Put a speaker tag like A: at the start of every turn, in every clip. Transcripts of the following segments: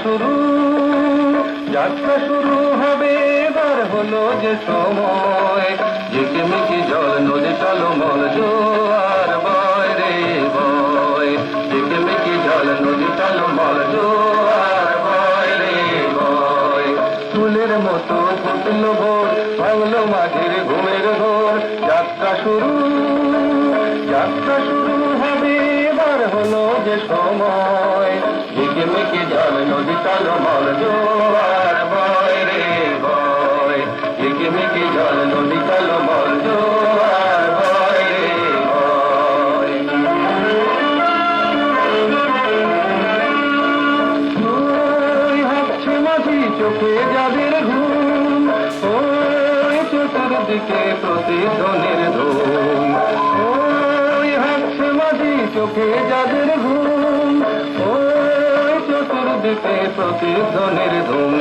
A: শুরু, যাত্রা শুরু হবে এবার হলো যে সময়। ঝিকিমিকি জল নদী টলমল জোয়ার বয় রে বয়, ঝিকিমিকি জল নদী টলমল জোয়ার বয় রে বয়। ফুলের মতো ফুটলো ভোর, ভাঙলো মাঝের ঘুমের ঘোর। যাত্রা শুরু, যাত্রা শুরু হবে এবার হলো যে সময়। ঝিকিমিকি জল নদী টলমল জোয়ার বয় রে বয়, ঝিকিমিকি জল নদী টলমল জোয়ার বয় রে বয়। ওই হাঁটছে মাঝি চোখে যাদের ঘুম, ওই চতুর্দিকে প্রতিধ্বনির ধুম। ওই হাঁটছে মাঝি চোখে যাদের ঘুম, ওই চতুর্দিকে প্রতিধ্বনির ধুম।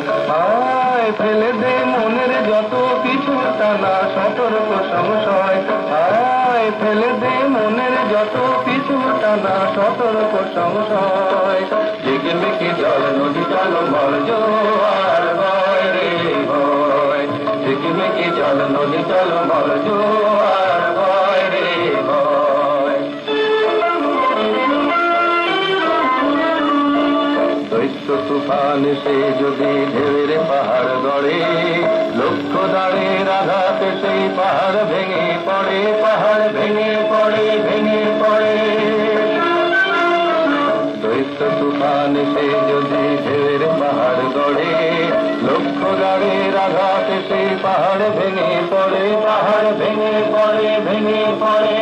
A: আয় ফেলে দে মনের যত কিছু টানা সতর্ক সংশয়, আয় ফেলে দে মনের যত কিছু টানা সতর্ক সংশয়। ঝিকিমিকি জল নদী টলমল জোয়ার বয় রে বয়, ঝিকিমিকি জল নদী টলমল জোয়ার বয় রে বয়। দৈত্য তুফান সে যদি ঢেউয়ের পাহাড় গড়ে, লক্ষ্য দাঁড়ের আঘাতে সেই পাহাড় ভেঙে পড়ে, পাহাড় ভেঙে পড়ে, ভেঙে পড়ে। দৈত্য তুফান সে যদি ঢেউয়ের পাহাড় গড়ে, লক্ষ্য দাঁড়ের আঘাতে সেই পাহাড় ভেঙে পড়ে, পাহাড় ভেঙে পড়ে, ভেঙে পড়ে।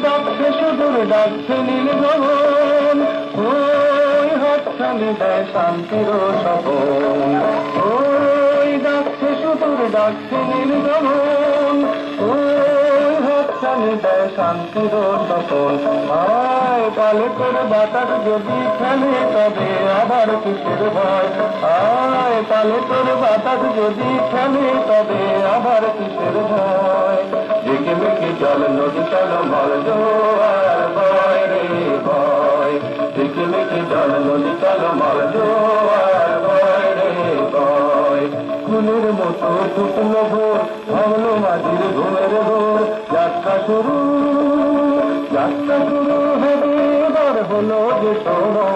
A: ডাকছে সুদূর ডাকছে নীল গগন, ওই হাতছানি দেয় শান্তির স্বপন। ওই ডাকছে সুদূর ডাকছে নীল গগন, ওই হাতছানি দেয় শান্তির স্বপন। আয় পালে করে বাতাস যদি খেলে তবে আবার কিসের ভয়, আয় পালে করে বাতাস যদি খেলে তবে আবার কিসের ভয়। ঝিকিমিকি জল নদী টলমল জোয়ার বয় রে বয়, ঝিকিমিকি জল নদী টলমল জোয়ার বয় রে বয়। ফুলের মতো ফুটলো ভোর, ভাঙলো মাঝির ঘুমের ঘোর। যাত্রা শুরু, যাত্রা শুরু হবে এবার হলো যে সময়।